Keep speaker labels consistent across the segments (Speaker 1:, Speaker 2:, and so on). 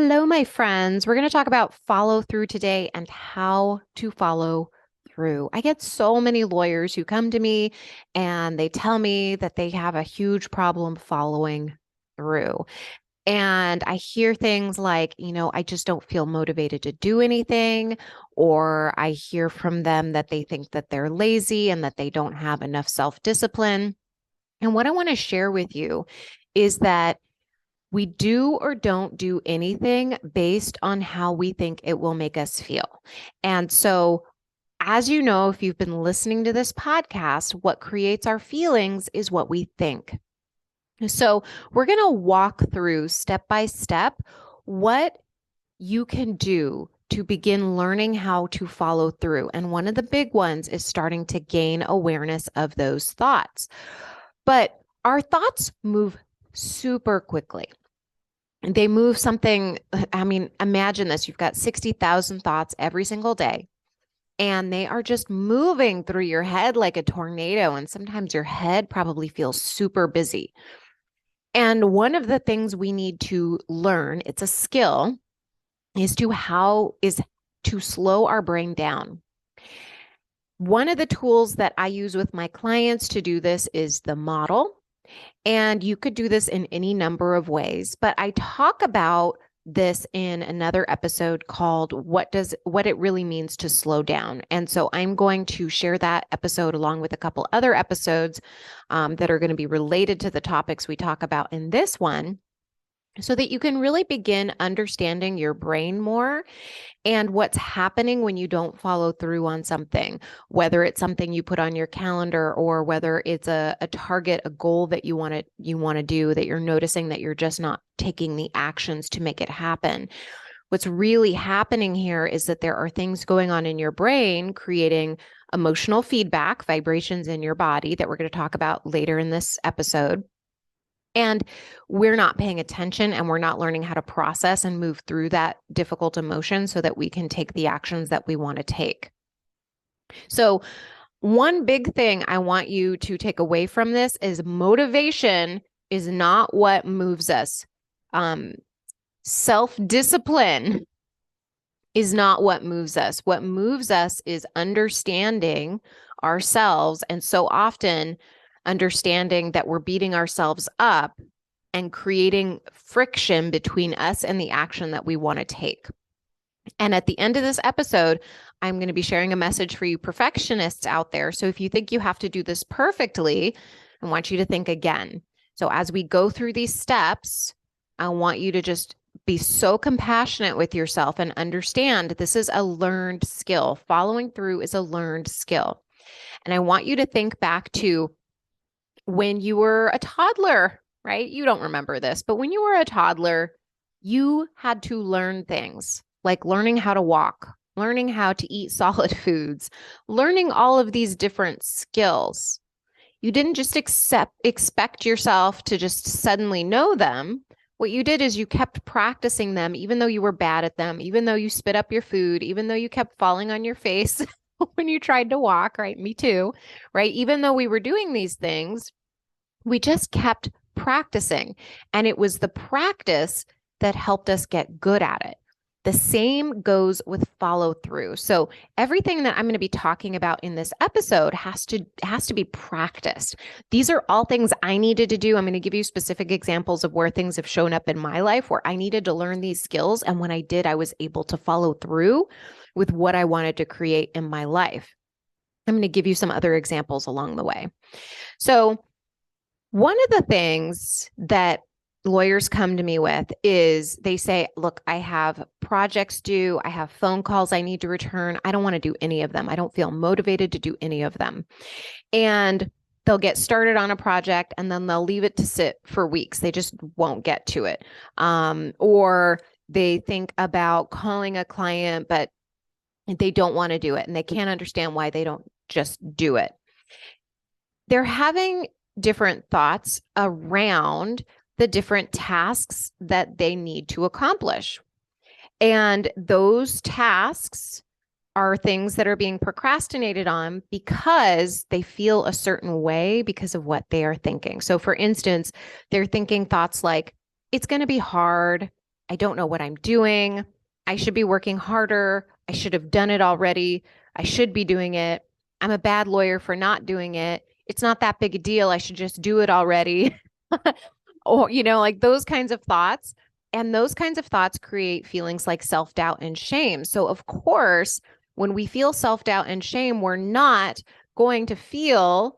Speaker 1: Hello, my friends. We're going to talk about follow through today and how to follow through. I get so many lawyers who come to me and they tell me that they have a huge problem following through. And I hear things like, I just don't feel motivated to do anything. Or I hear from them that they think that they're lazy and that they don't have enough self-discipline. And what I want to share with you is that we do or don't do anything based on how we think it will make us feel. And so, as you know, if you've been listening to this podcast, what creates our feelings is what we think. So, we're going to walk through step by step what you can do to begin learning how to follow through. And one of the big ones is starting to gain awareness of those thoughts. But our thoughts move super quickly. They move something, imagine this, you've got 60,000 thoughts every single day, and they are just moving through your head like a tornado. And sometimes your head probably feels super busy. And one of the things we need to learn, it's a skill, is to slow our brain down. One of the tools that I use with my clients to do this is the model. And you could do this in any number of ways, but I talk about this in another episode called what it really means to slow down. And so I'm going to share that episode along with a couple other episodes that are going to be related to the topics we talk about in this one, so that you can really begin understanding your brain more and what's happening when you don't follow through on something, whether it's something you put on your calendar or whether it's a target, a goal that you want to do, that you're noticing that you're just not taking the actions to make it happen. What's really happening here is that there are things going on in your brain creating emotional feedback, vibrations in your body that we're going to talk about later in this episode. And we're not paying attention and we're not learning how to process and move through that difficult emotion so that we can take the actions that we want to take. So, one big thing I want you to take away from this is motivation is not what moves us. Self-discipline is not what moves us. What moves us is understanding ourselves. And so often, understanding that we're beating ourselves up and creating friction between us and the action that we want to take. And at the end of this episode, I'm going to be sharing a message for you perfectionists out there. So if you think you have to do this perfectly, I want you to think again. So as we go through these steps, I want you to just be so compassionate with yourself and understand this is a learned skill. Following through is a learned skill. And I want you to think back to when you were a toddler, right? You don't remember this, but when you were a toddler, you had to learn things like learning how to walk, learning how to eat solid foods, learning all of these different skills. You didn't just expect yourself to just suddenly know them. What you did is you kept practicing them, even though you were bad at them, even though you spit up your food, even though you kept falling on your face when you tried to walk, right? Me too, right? Even though we were doing these things, we just kept practicing. And it was the practice that helped us get good at it. The same goes with follow through. So everything that I'm going to be talking about in this episode has to be practiced. These are all things I needed to do. I'm going to give you specific examples of where things have shown up in my life where I needed to learn these skills. And when I did, I was able to follow through with what I wanted to create in my life. I'm going to give you some other examples along the way. So one of the things that lawyers come to me with is they say, look, I have projects due. I have phone calls I need to return. I don't want to do any of them. I don't feel motivated to do any of them. And they'll get started on a project and then they'll leave it to sit for weeks. They just won't get to it. Or they think about calling a client, but they don't want to do it and they can't understand why they don't just do it. They're having different thoughts around the different tasks that they need to accomplish. And those tasks are things that are being procrastinated on because they feel a certain way because of what they are thinking. So for instance, they're thinking thoughts like, it's going to be hard. I don't know what I'm doing. I should be working harder. I should have done it already. I should be doing it. I'm a bad lawyer for not doing it. It's not that big a deal. I should just do it already. Or, like those kinds of thoughts. And those kinds of thoughts create feelings like self-doubt and shame. So, of course, when we feel self-doubt and shame, we're not going to feel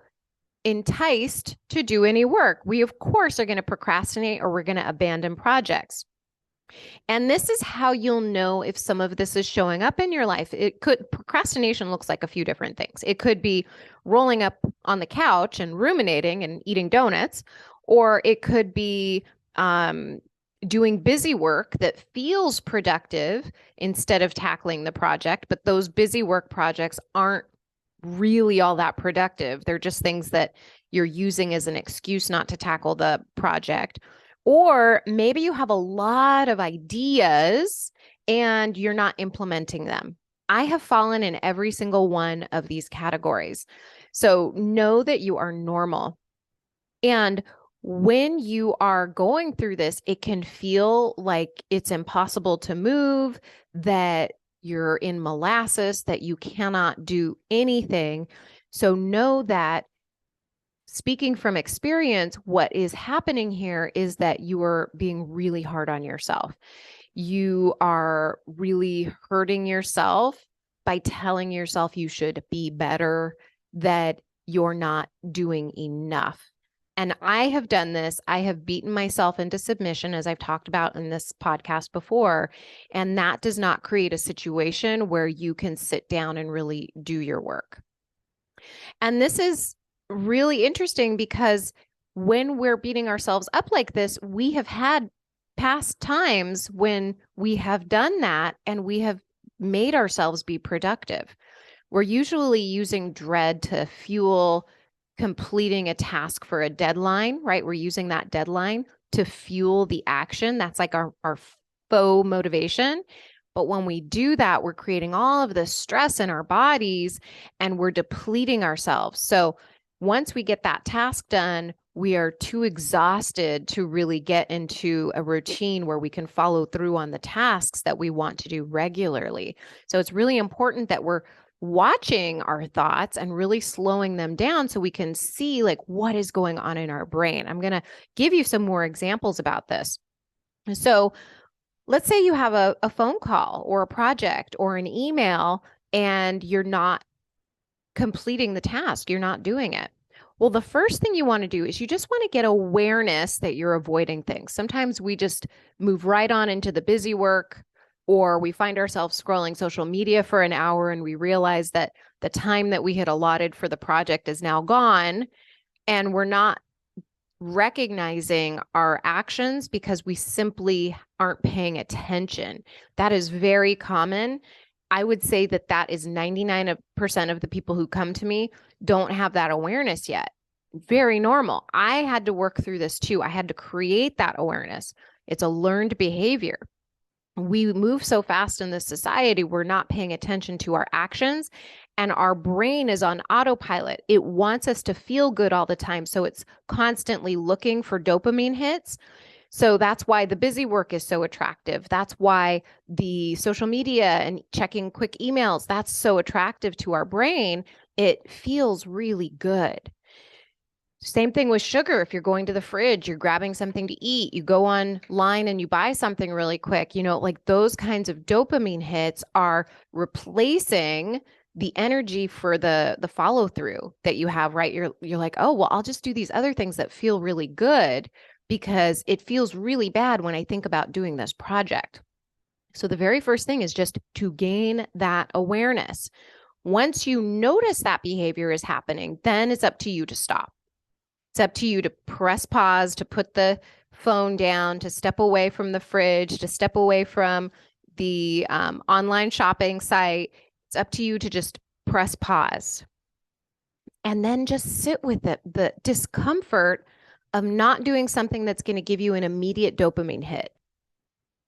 Speaker 1: enticed to do any work. We, of course, are going to procrastinate or we're going to abandon projects. And this is how you'll know if some of this is showing up in your life. Procrastination looks like a few different things. It could be rolling up on the couch and ruminating and eating donuts, or it could be doing busy work that feels productive instead of tackling the project. But those busy work projects aren't really all that productive. They're just things that you're using as an excuse not to tackle the project. Or maybe you have a lot of ideas and you're not implementing them. I have fallen in every single one of these categories. So know that you are normal. And when you are going through this, it can feel like it's impossible to move, that you're in molasses, that you cannot do anything. So know that, speaking from experience, what is happening here is that you are being really hard on yourself. You are really hurting yourself by telling yourself you should be better, that you're not doing enough. And I have done this. I have beaten myself into submission, as I've talked about in this podcast before. And that does not create a situation where you can sit down and really do your work. And this is really interesting because when we're beating ourselves up like this, we have had past times when we have done that and we have made ourselves be productive. We're usually using dread to fuel completing a task for a deadline, right? We're using that deadline to fuel the action. That's like our faux motivation. But when we do that, we're creating all of this stress in our bodies and we're depleting ourselves. So once we get that task done, we are too exhausted to really get into a routine where we can follow through on the tasks that we want to do regularly. So it's really important that we're watching our thoughts and really slowing them down so we can see like what is going on in our brain. I'm going to give you some more examples about this. So let's say you have a phone call or a project or an email and you're not completing the task, you're not doing it. Well, the first thing you want to do is you just want to get awareness that you're avoiding things. Sometimes we just move right on into the busy work, or we find ourselves scrolling social media for an hour and we realize that the time that we had allotted for the project is now gone, and we're not recognizing our actions because we simply aren't paying attention. That is very common. I would say that is 99% of the people who come to me don't have that awareness yet. Very normal. I had to work through this too. I had to create that awareness. It's a learned behavior. We move so fast in this society, we're not paying attention to our actions, and our brain is on autopilot. It wants us to feel good all the time. So it's constantly looking for dopamine hits. So that's why the busy work is so attractive. That's why the social media and checking quick emails, that's so attractive to our brain. It feels really good. Same thing with sugar. If you're going to the fridge, you're grabbing something to eat, you go online and you buy something really quick, like those kinds of dopamine hits are replacing the energy for the follow through that you have, right? You're like, oh, well, I'll just do these other things that feel really good because it feels really bad when I think about doing this project. So the very first thing is just to gain that awareness. Once you notice that behavior is happening, then it's up to you to stop. It's up to you to press pause, to put the phone down, to step away from the fridge, to step away from the online shopping site. It's up to you to just press pause and then just sit with it, the discomfort of not doing something that's going to give you an immediate dopamine hit.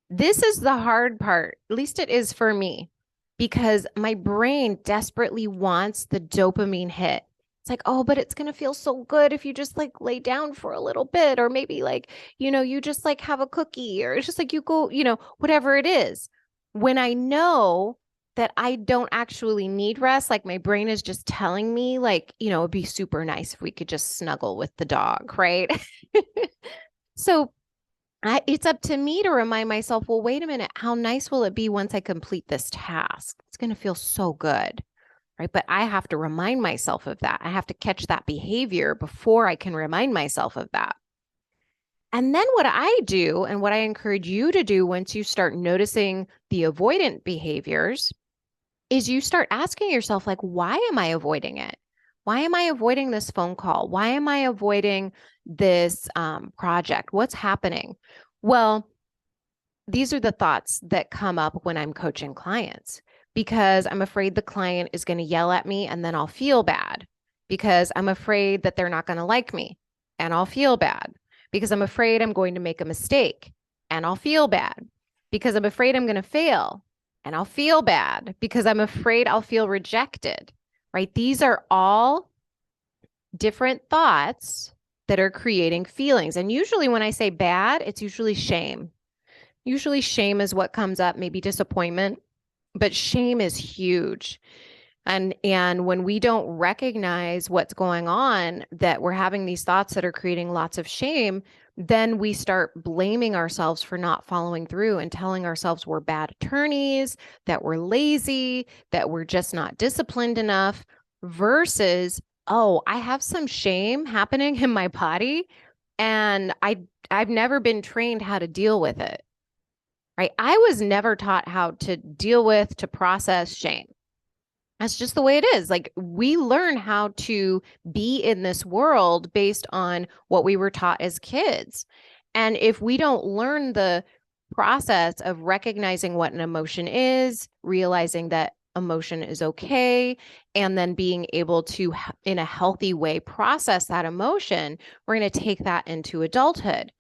Speaker 1: This is the hard part, at least it is for me, because my brain desperately wants the dopamine hit. It's like, oh, but it's going to feel so good if you just like lay down for a little bit, or maybe like, you just like have a cookie, or it's just like you go, whatever it is. When I know that I don't actually need rest, like my brain is just telling me, like, it'd be super nice if we could just snuggle with the dog, right? So it's up to me to remind myself, well, wait a minute, how nice will it be once I complete this task? It's going to feel so good, right? But I have to remind myself of that. I have to catch that behavior before I can remind myself of that. And then what I do, and what I encourage you to do once you start noticing the avoidant behaviors, is you start asking yourself, like, why am I avoiding it? Why am I avoiding this phone call? Why am I avoiding this project? What's happening? Well, these are the thoughts that come up when I'm coaching clients, because I'm afraid the client is going to yell at me and then I'll feel bad, because I'm afraid that they're not going to like me and I'll feel bad, because I'm afraid I'm going to make a mistake and I'll feel bad, because I'm afraid I'm going to fail and I'll feel bad, because I'm afraid I'll feel rejected, right? These are all different thoughts that are creating feelings. And usually when I say bad, it's usually shame. Usually shame is what comes up, maybe disappointment, but shame is huge. And when we don't recognize what's going on, that we're having these thoughts that are creating lots of shame, then we start blaming ourselves for not following through and telling ourselves we're bad attorneys, that we're lazy, that we're just not disciplined enough, versus, oh, I have some shame happening in my body and I've never been trained how to deal with it. Right? I was never taught how to deal with, to process shame. That's just the way it is. Like, we learn how to be in this world based on what we were taught as kids. And if we don't learn the process of recognizing what an emotion is, realizing that emotion is okay, and then being able to, in a healthy way, process that emotion, we're going to take that into adulthood.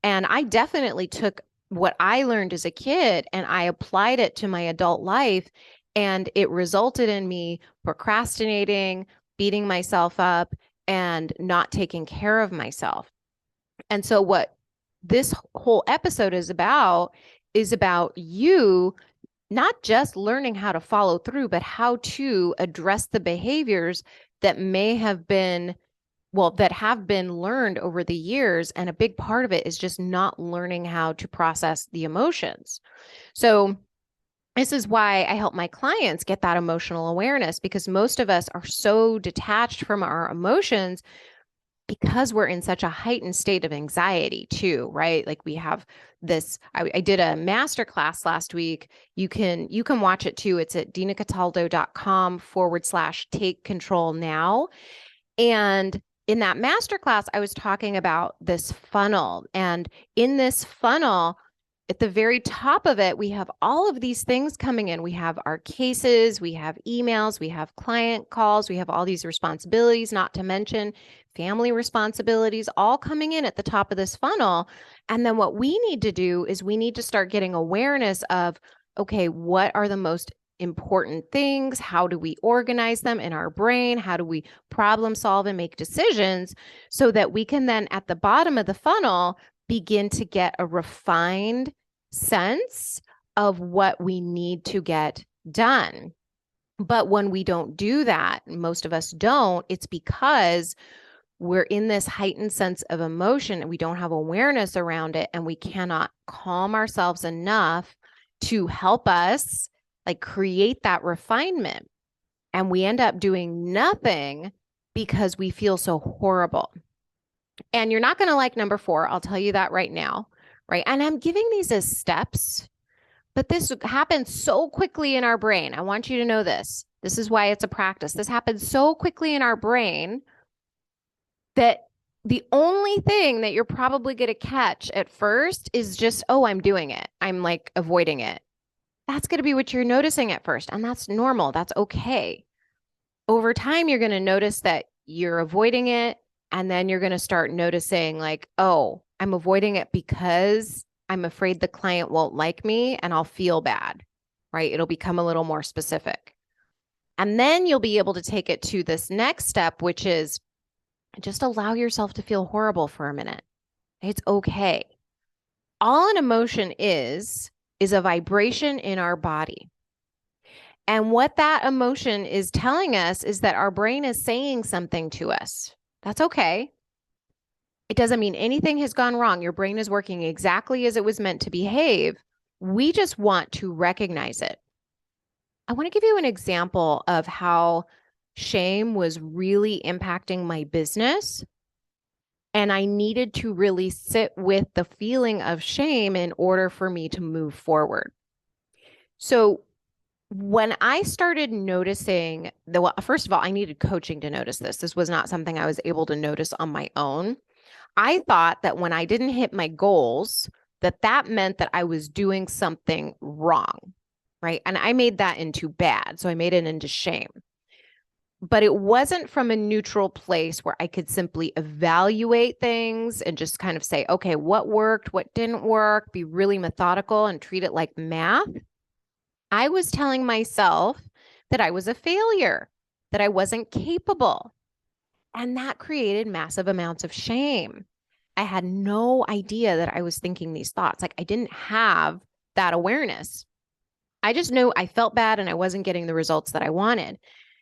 Speaker 1: And I definitely took what I learned as a kid and I applied it to my adult life. And it resulted in me procrastinating, beating myself up, and not taking care of myself. And so what this whole episode is about you not just learning how to follow through, but how to address the behaviors that may have been that have been learned over the years. And a big part of it is just not learning how to process the emotions. So this is why I help my clients get that emotional awareness, because most of us are so detached from our emotions because we're in such a heightened state of anxiety too, right? Like we have this, I did a masterclass last week. You can watch it too. It's at dinacataldo.com/take control now. And in that masterclass, I was talking about this funnel. And in this funnel, at the very top of it, we have all of these things coming in. We have our cases, we have emails, we have client calls, we have all these responsibilities, not to mention family responsibilities, all coming in at the top of this funnel. And then what we need to do is we need to start getting awareness of, okay, what are the most important things? How do we organize them in our brain? How do we problem solve and make decisions so that we can then at the bottom of the funnel begin to get a refined sense of what we need to get done? But when we don't do that, most of us don't, it's because we're in this heightened sense of emotion and we don't have awareness around it, and we cannot calm ourselves enough to help us like create that refinement. And we end up doing nothing because we feel so horrible. And you're not going to like number 4. I'll tell you that right now, right? And I'm giving these as steps, but this happens so quickly in our brain. I want you to know this. This is why it's a practice. This happens so quickly in our brain that the only thing that you're probably going to catch at first is just, oh, I'm doing it. I'm like avoiding it. That's going to be what you're noticing at first. And that's normal. That's okay. Over time, you're going to notice that you're avoiding it. And then you're going to start noticing like, oh, I'm avoiding it because I'm afraid the client won't like me and I'll feel bad, right? It'll become a little more specific. And then you'll be able to take it to this next step, which is just allow yourself to feel horrible for a minute. It's okay. All an emotion is a vibration in our body. And what that emotion is telling us is that our brain is saying something to us. That's okay. It doesn't mean anything has gone wrong. Your brain is working exactly as it was meant to behave. We just want to recognize it. I want to give you an example of how shame was really impacting my business. And I needed to really sit with the feeling of shame in order for me to move forward. So when I started noticing well, first of all, I needed coaching to notice this. This was not something I was able to notice on my own. I thought that when I didn't hit my goals, that meant that I was doing something wrong, right? And I made that into bad. So I made it into shame. But it wasn't from a neutral place where I could simply evaluate things and just kind of say, okay, what worked, what didn't work, be really methodical and treat it like math. I was telling myself that I was a failure, that I wasn't capable. And that created massive amounts of shame. I had no idea that I was thinking these thoughts. Like I didn't have that awareness. I just knew I felt bad and I wasn't getting the results that I wanted.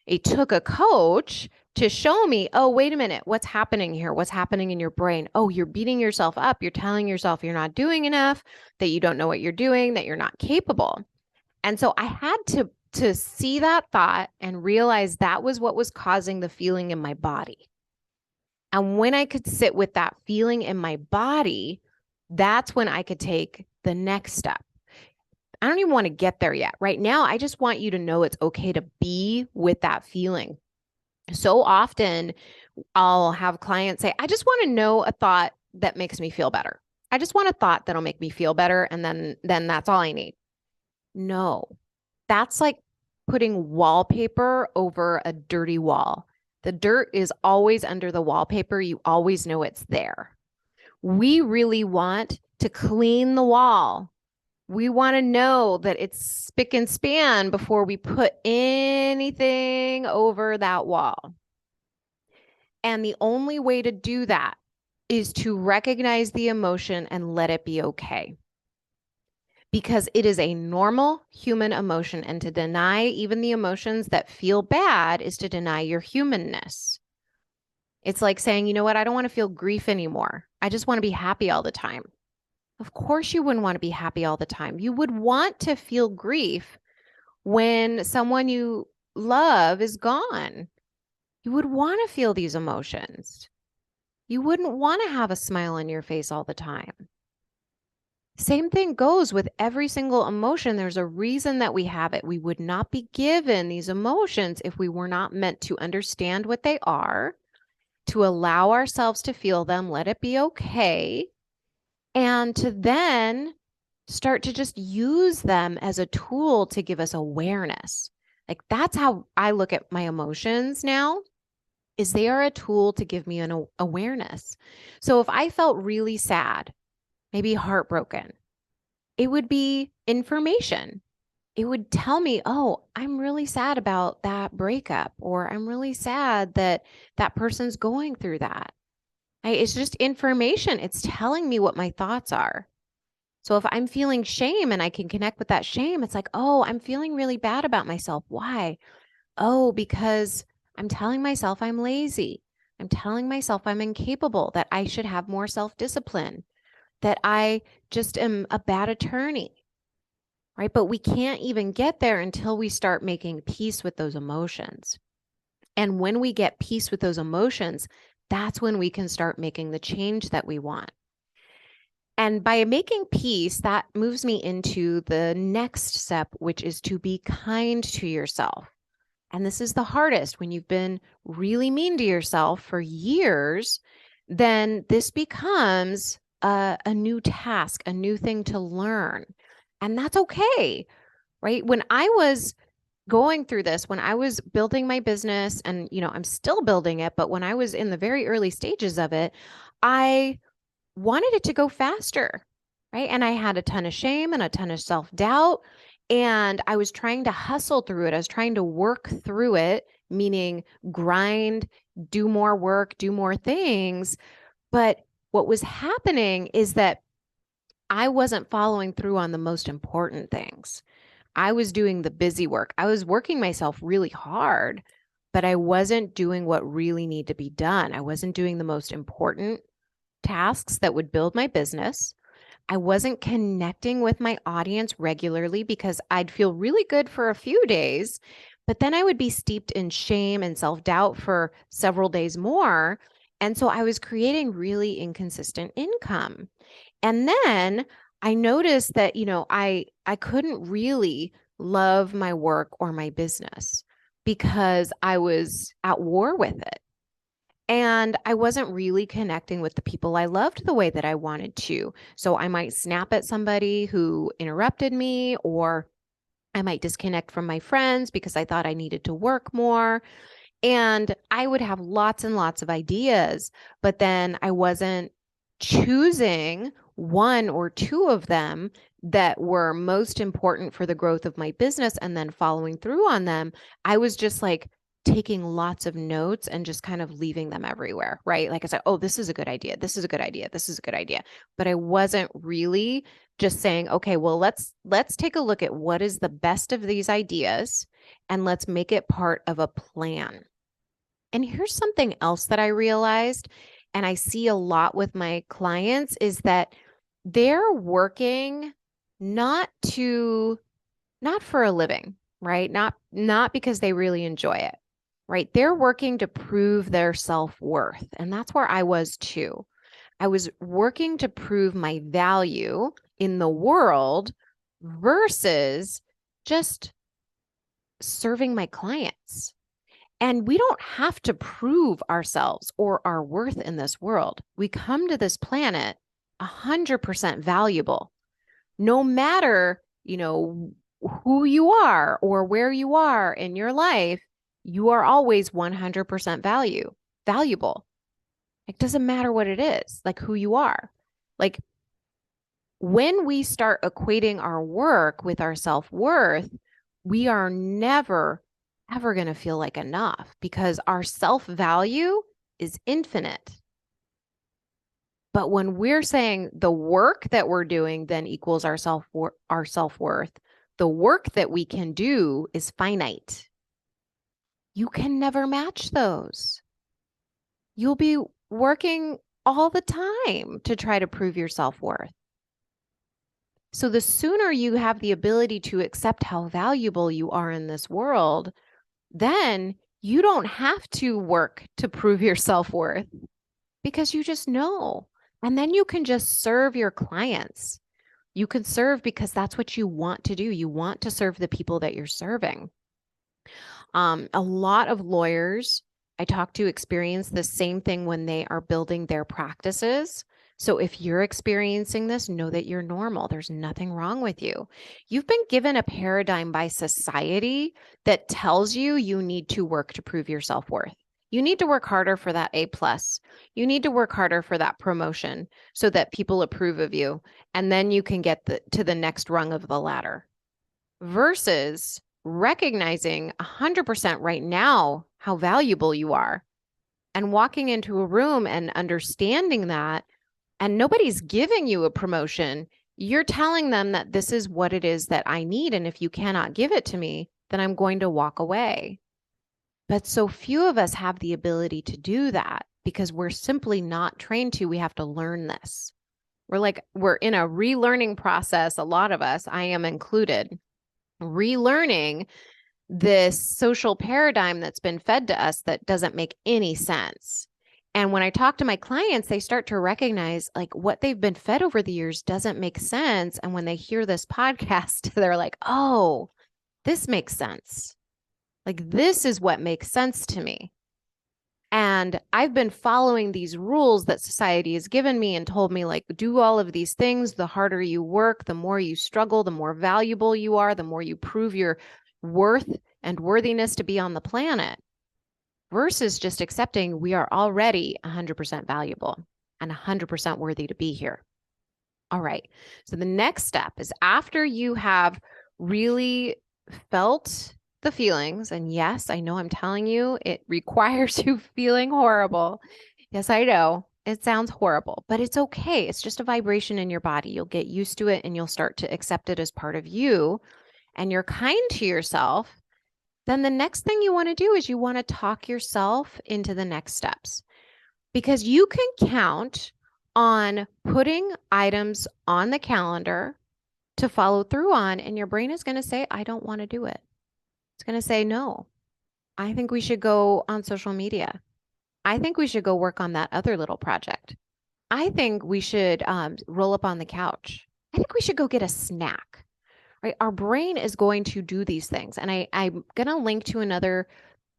Speaker 1: It took a coach to show me, oh, wait a minute, what's happening here? What's happening in your brain? Oh, you're beating yourself up. You're telling yourself you're not doing enough, that you don't know what you're doing, that you're not capable. And so I had to see that thought and realize that was what was causing the feeling in my body. And when I could sit with that feeling in my body, that's when I could take the next step. I don't even want to get there yet. Right now, I just want you to know it's okay to be with that feeling. So often I'll have clients say, I just want to know a thought that makes me feel better. I just want a thought that'll make me feel better. And then that's all I need. No, that's like putting wallpaper over a dirty wall. The dirt is always under the wallpaper. You always know it's there. We really want to clean the wall. We want to know that it's spick and span before we put anything over that wall. And the only way to do that is to recognize the emotion and let it be okay. Because it is a normal human emotion, and to deny even the emotions that feel bad is to deny your humanness. It's like saying, you know what, I don't want to feel grief anymore. I just want to be happy all the time. Of course you wouldn't want to be happy all the time. You would want to feel grief when someone you love is gone. You would want to feel these emotions. You wouldn't want to have a smile on your face all the time. Same thing goes with every single emotion. There's a reason that we have it. We would not be given these emotions if we were not meant to understand what they are, to allow ourselves to feel them, let it be okay, and to then start to just use them as a tool to give us awareness. Like that's how I look at my emotions now, is they are a tool to give me an awareness. So if I felt really sad, maybe heartbroken, it would be information. It would tell me, oh, I'm really sad about that breakup, or I'm really sad that that person's going through that. It's just information. It's telling me what my thoughts are. So if I'm feeling shame and I can connect with that shame, it's like, oh, I'm feeling really bad about myself. Why? Oh, because I'm telling myself I'm lazy. I'm telling myself I'm incapable, that I should have more self-discipline, that I just am a bad attorney, right? But we can't even get there until we start making peace with those emotions. And when we get peace with those emotions, that's when we can start making the change that we want. And by making peace, that moves me into the next step, which is to be kind to yourself. And this is the hardest. When you've been really mean to yourself for years, then this becomes a new task, a new thing to learn. And that's okay, right? When I was going through this, when I was building my business, and I'm still building it, but when I was in the very early stages of it, I wanted it to go faster, right? And I had a ton of shame and a ton of self-doubt. And I was trying to hustle through it. I was trying to work through it, meaning grind, do more work, do more things. But what was happening is that I wasn't following through on the most important things. I was doing the busy work. I was working myself really hard, but I wasn't doing what really needed to be done. I wasn't doing the most important tasks that would build my business. I wasn't connecting with my audience regularly because I'd feel really good for a few days, but then I would be steeped in shame and self-doubt for several days more. And so I was creating really inconsistent income. And then I noticed that, I couldn't really love my work or my business because I was at war with it. And I wasn't really connecting with the people I loved the way that I wanted to. So I might snap at somebody who interrupted me, or I might disconnect from my friends because I thought I needed to work more. And I would have lots and lots of ideas, but then I wasn't choosing one or two of them that were most important for the growth of my business and then following through on them. I was just like taking lots of notes and just kind of leaving them everywhere, right? Like I said, oh, this is a good idea. This is a good idea. This is a good idea. But I wasn't really just saying, okay, well, let's take a look at what is the best of these ideas and let's make it part of a plan. And here's something else that I realized, and I see a lot with my clients, is that they're working not for a living, right? Not because they really enjoy it, right? They're working to prove their self-worth. And that's where I was too. I was working to prove my value in the world versus just serving my clients. And we don't have to prove ourselves or our worth in this world. We come to this planet 100% valuable, no matter, who you are or where you are in your life. You are always 100% valuable. It doesn't matter what it is, like who you are. Like when we start equating our work with our self-worth, we are never ever going to feel like enough because our self-value is infinite. But when we're saying the work that we're doing then equals our self-worth, the work that we can do is finite. You can never match those. You'll be working all the time to try to prove your self-worth. So the sooner you have the ability to accept how valuable you are in this world, then you don't have to work to prove your self-worth because you just know. And then you can just serve your clients. You can serve because that's what you want to do. You want to serve the people that you're serving. A lot of lawyers I talk to experience the same thing when they are building their practices. So if you're experiencing this, know that you're normal. There's nothing wrong with you. You've been given a paradigm by society that tells you you need to work to prove your self-worth. You need to work harder for that A+. You need to work harder for that promotion so that people approve of you. And then you can get to the next rung of the ladder. Versus recognizing 100% right now how valuable you are and walking into a room and understanding that, and nobody's giving you a promotion. You're telling them that this is what it is that I need. And if you cannot give it to me, then I'm going to walk away. But so few of us have the ability to do that because we're simply not trained to. We have to learn this. We're in a relearning process. A lot of us, I am included, relearning this social paradigm that's been fed to us that doesn't make any sense. And when I talk to my clients, they start to recognize like what they've been fed over the years doesn't make sense. And when they hear this podcast, they're like, oh, this makes sense. Like, this is what makes sense to me. And I've been following these rules that society has given me and told me, like, do all of these things. The harder you work, the more you struggle, the more valuable you are, the more you prove your worth and worthiness to be on the planet, versus just accepting we are already 100% valuable and 100% worthy to be here. All right. So the next step is after you have really felt the feelings. And yes, I know I'm telling you, it requires you feeling horrible. Yes, I know. It sounds horrible, but it's okay. It's just a vibration in your body. You'll get used to it and you'll start to accept it as part of you. And you're kind to yourself. Then the next thing you want to do is you want to talk yourself into the next steps, because you can count on putting items on the calendar to follow through on, and your brain is going to say, I don't want to do it. It's going to say, no, I think we should go on social media. I think we should go work on that other little project. I think we should roll up on the couch. I think we should go get a snack, right? Our brain is going to do these things. And I'm going to link to another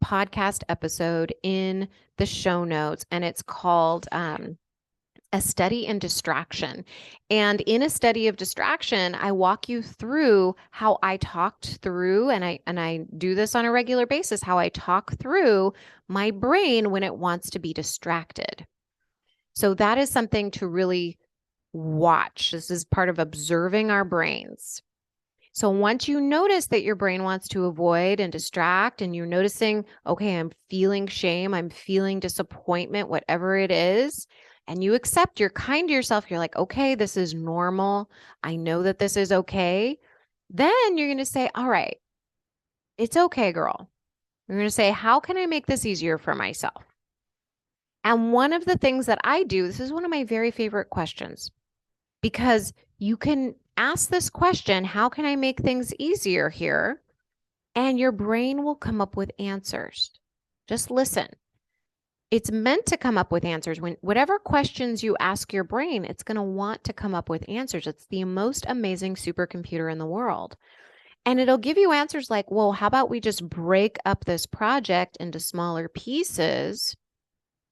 Speaker 1: podcast episode in the show notes, and it's called A Study in Distraction. And in A Study of Distraction, I walk you through how I talked through, and I do this on a regular basis, how I talk through my brain when it wants to be distracted. So that is something to really watch. This is part of observing our brains. So once you notice that your brain wants to avoid and distract, and you're noticing, okay, I'm feeling shame, I'm feeling disappointment, whatever it is, and you accept, you're kind to yourself, you're like, okay, this is normal. I know that this is okay. Then you're going to say, all right, it's okay, girl. You're going to say, how can I make this easier for myself? And one of the things that I do, this is one of my very favorite questions, because you can ask this question, how can I make things easier here? And your brain will come up with answers. Just listen. It's meant to come up with answers. When whatever questions you ask your brain, it's going to want to come up with answers. It's the most amazing supercomputer in the world. And it'll give you answers like, well, how about we just break up this project into smaller pieces,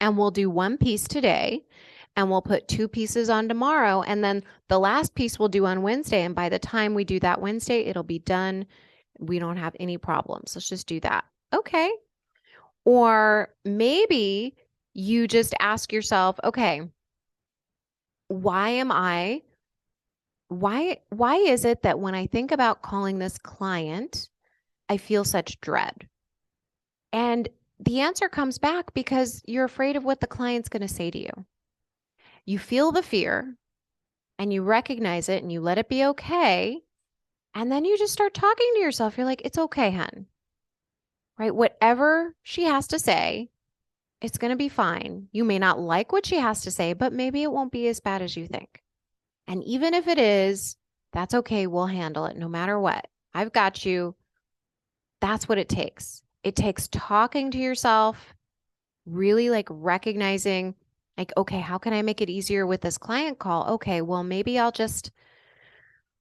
Speaker 1: and we'll do one piece today, and we'll put 2 pieces on tomorrow, and then the last piece we'll do on Wednesday. And by the time we do that Wednesday, it'll be done. We don't have any problems. Let's just do that. Okay. Or maybe you just ask yourself, okay, why is it that when I think about calling this client, I feel such dread? And the answer comes back because you're afraid of what the client's going to say to you. You feel the fear and you recognize it and you let it be okay. And then you just start talking to yourself. You're like, it's okay, hun. Right? Whatever she has to say, it's going to be fine. You may not like what she has to say, but maybe it won't be as bad as you think. And even if it is, that's okay. We'll handle it no matter what. I've got you. That's what it takes. It takes talking to yourself, really like recognizing, like, okay, how can I make it easier with this client call? Okay, well, maybe I'll just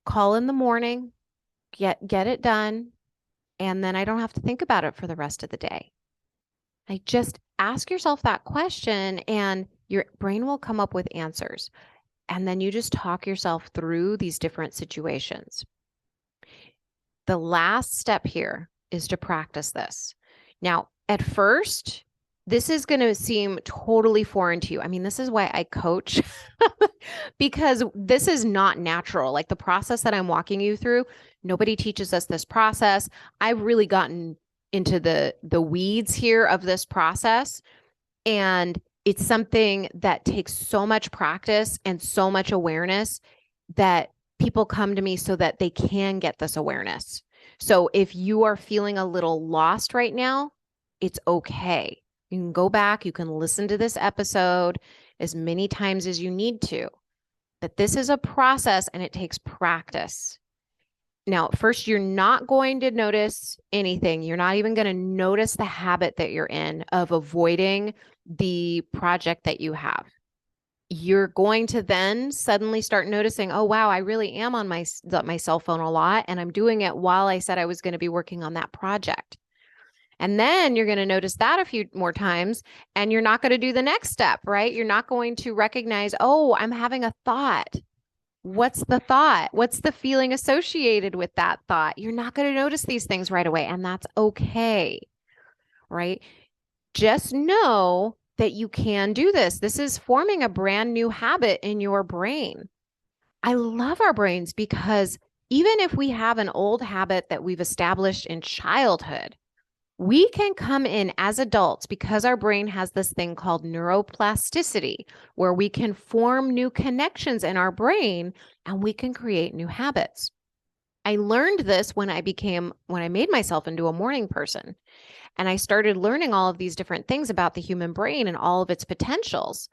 Speaker 1: call in the morning, get it done, and then I don't have to think about it for the rest of the day. Like, just ask yourself that question and your brain will come up with answers. And then you just talk yourself through these different situations. The last step here is to practice this. Now, at first, this is going to seem totally foreign to you. I mean, this is why I coach, because this is not natural. Like the process that I'm walking you through, nobody teaches us this process. I've really gotten into the weeds here of this process. And it's something that takes so much practice and so much awareness that people come to me so that they can get this awareness. So if you are feeling a little lost right now, it's okay. You can go back, you can listen to this episode as many times as you need to. But this is a process and it takes practice. Now, first, you're not going to notice anything. You're not even going to notice the habit that you're in of avoiding the project that you have. You're going to then suddenly start noticing, oh, wow, I really am on my cell phone a lot, and I'm doing it while I said I was going to be working on that project. And then you're going to notice that a few more times, and you're not going to do the next step, right? You're not going to recognize, oh, I'm having a thought. What's the thought? What's the feeling associated with that thought? You're not going to notice these things right away, and that's okay, right? Just know that you can do this. This is forming a brand new habit in your brain. I love our brains because even if we have an old habit that we've established in childhood, we can come in as adults because our brain has this thing called neuroplasticity, where we can form new connections in our brain and we can create new habits. I learned this when I made myself into a morning person, and I started learning all of these different things about the human brain and all of its potentials.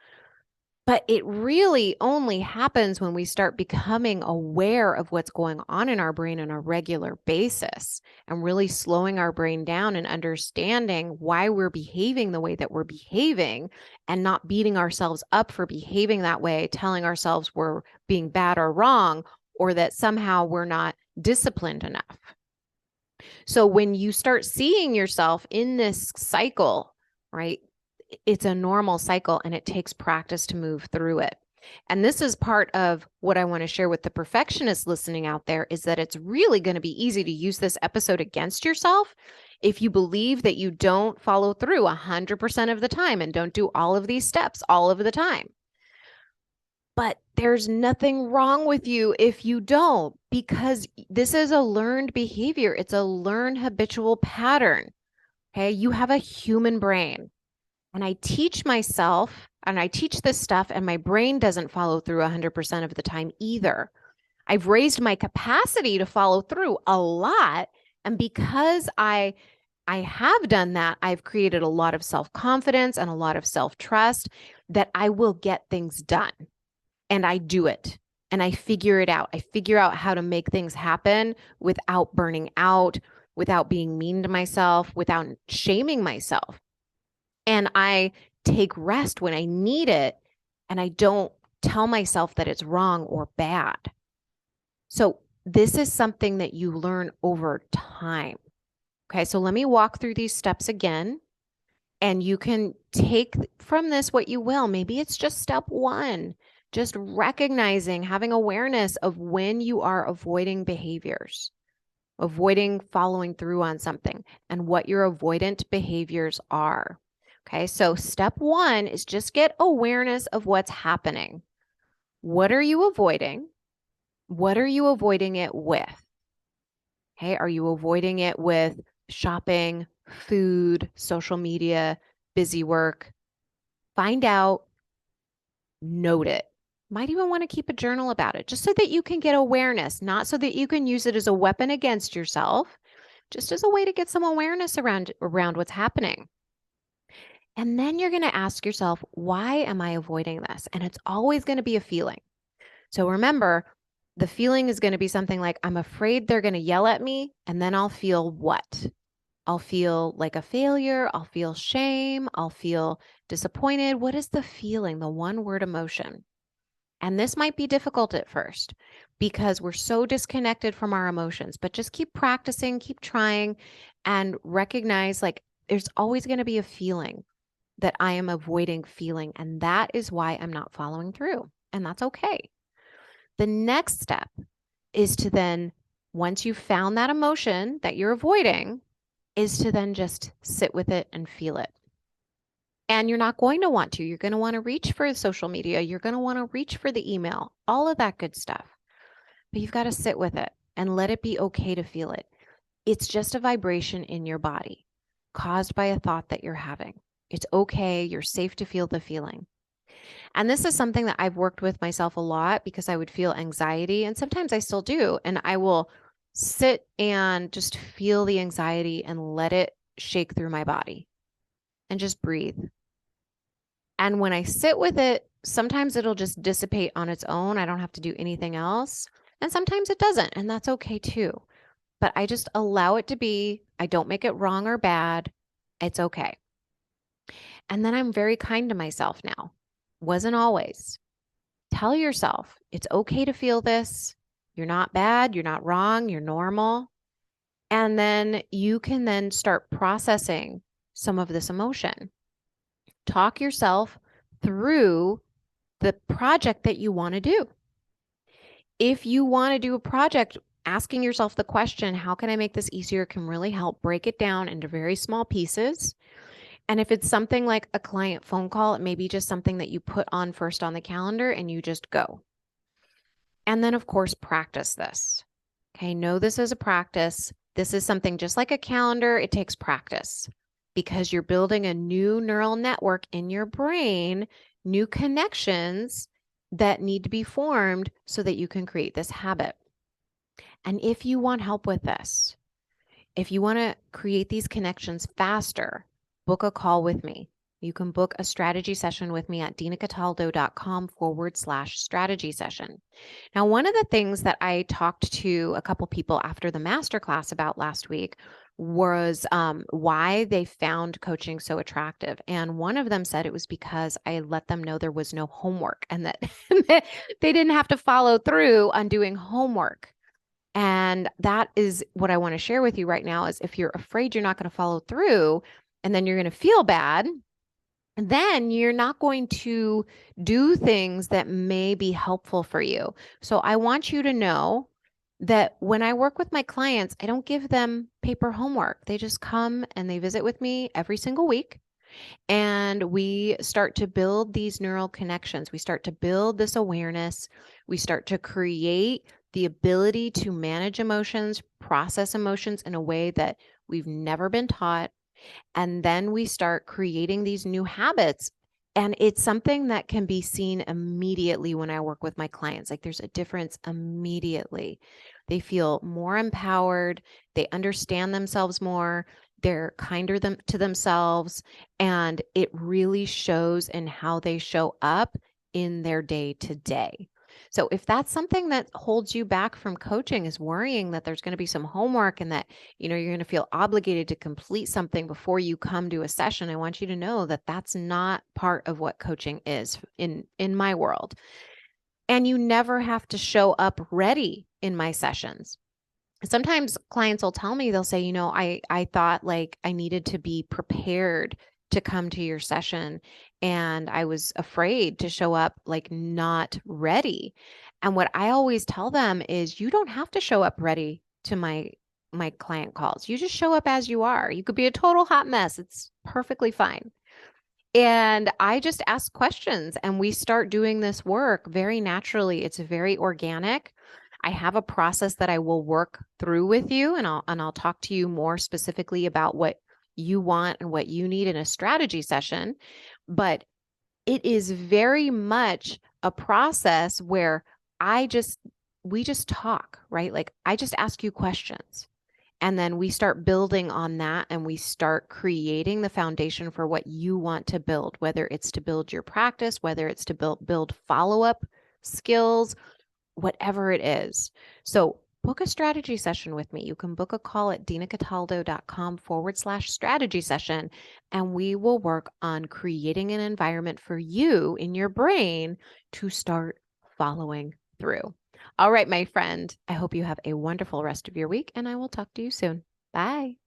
Speaker 1: But it really only happens when we start becoming aware of what's going on in our brain on a regular basis and really slowing our brain down and understanding why we're behaving the way that we're behaving and not beating ourselves up for behaving that way, telling ourselves we're being bad or wrong, or that somehow we're not disciplined enough. So when you start seeing yourself in this cycle, right? It's a normal cycle and it takes practice to move through it. And this is part of what I want to share with the perfectionists listening out there, is that it's really going to be easy to use this episode against yourself if you believe that you don't follow through 100% of the time and don't do all of these steps all of the time. But there's nothing wrong with you if you don't, because this is a learned behavior. It's a learned habitual pattern. Okay. You have a human brain. And I teach myself and I teach this stuff, and my brain doesn't follow through 100% of the time either. I've raised my capacity to follow through a lot. And because I have done that, I've created a lot of self-confidence and a lot of self-trust that I will get things done. And I do it and I figure it out. I figure out how to make things happen without burning out, without being mean to myself, without shaming myself. And I take rest when I need it, and I don't tell myself that it's wrong or bad. So this is something that you learn over time. Okay, so let me walk through these steps again, and you can take from this what you will. Maybe it's just step one, just recognizing, having awareness of when you are avoiding behaviors, avoiding following through on something, and what your avoidant behaviors are. Okay, so step one is just get awareness of what's happening. What are you avoiding? What are you avoiding it with? Okay, are you avoiding it with shopping, food, social media, busy work? Find out, note it. Might even want to keep a journal about it, just so that you can get awareness, not so that you can use it as a weapon against yourself, just as a way to get some awareness around what's happening. And then you're going to ask yourself, why am I avoiding this? And it's always going to be a feeling. So remember, the feeling is going to be something like, I'm afraid they're going to yell at me. And then I'll feel what? I'll feel like a failure. I'll feel shame. I'll feel disappointed. What is the feeling? The one word emotion. And this might be difficult at first because we're so disconnected from our emotions, but just keep practicing, keep trying, and recognize like there's always going to be a feeling that I am avoiding feeling. And that is why I'm not following through. And that's okay. The next step is to then, once you've found that emotion that you're avoiding, is to then just sit with it and feel it. And you're not going to want to. You're going to want to reach for social media. You're going to want to reach for the email, all of that good stuff. But you've got to sit with it and let it be okay to feel it. It's just a vibration in your body caused by a thought that you're having. It's okay. You're safe to feel the feeling. And this is something that I've worked with myself a lot because I would feel anxiety, and sometimes I still do. And I will sit and just feel the anxiety and let it shake through my body and just breathe. And when I sit with it, sometimes it'll just dissipate on its own. I don't have to do anything else. And sometimes it doesn't. And that's okay too. But I just allow it to be. I don't make it wrong or bad. It's okay. And then I'm very kind to myself now. Wasn't always. Tell yourself it's okay to feel this. You're not bad. You're not wrong. You're normal. And then you can then start processing some of this emotion. Talk yourself through the project that you want to do. If you want to do a project, asking yourself the question, how can I make this easier, can really help break it down into very small pieces. And if it's something like a client phone call, it may be just something that you put on first on the calendar and you just go. And then, of course, practice this. Okay, know this is a practice. This is something just like a calendar, it takes practice because you're building a new neural network in your brain, new connections that need to be formed so that you can create this habit. And if you want help with this, if you want to create these connections faster, book a call with me. You can book a strategy session with me at dinacataldo.com/strategy session. Now, one of the things that I talked to a couple people after the masterclass about last week was why they found coaching so attractive. And one of them said it was because I let them know there was no homework and that they didn't have to follow through on doing homework. And that is what I want to share with you right now is if you're afraid you're not going to follow through and then you're going to feel bad, then you're not going to do things that may be helpful for you. So I want you to know that when I work with my clients, I don't give them paper homework. They just come and they visit with me every single week. And we start to build these neural connections. We start to build this awareness. We start to create the ability to manage emotions, process emotions in a way that we've never been taught. And then we start creating these new habits. And it's something that can be seen immediately when I work with my clients. Like there's a difference immediately. They feel more empowered. They understand themselves more. They're kinder to themselves. And it really shows in how they show up in their day to day. So if that's something that holds you back from coaching is worrying that there's going to be some homework and that, you're going to feel obligated to complete something before you come to a session, I want you to know that that's not part of what coaching is in my world. And you never have to show up ready in my sessions. Sometimes clients will tell me, they'll say, I thought like I needed to be prepared to come to your session. And I was afraid to show up like not ready. And what I always tell them is you don't have to show up ready to my client calls. You just show up as you are. You could be a total hot mess. It's perfectly fine. And I just ask questions and we start doing this work very naturally. It's very organic. I have a process that I will work through with you and I'll talk to you more specifically about what you want and what you need in a strategy session. But it is very much a process where we just talk, right? Like I just ask you questions. And then we start building on that and we start creating the foundation for what you want to build, whether it's to build your practice, whether it's to build follow-up skills, whatever it is. So book a strategy session with me. You can book a call at dinacataldo.com/strategy session, and we will work on creating an environment for you in your brain to start following through. All right, my friend, I hope you have a wonderful rest of your week, and I will talk to you soon. Bye.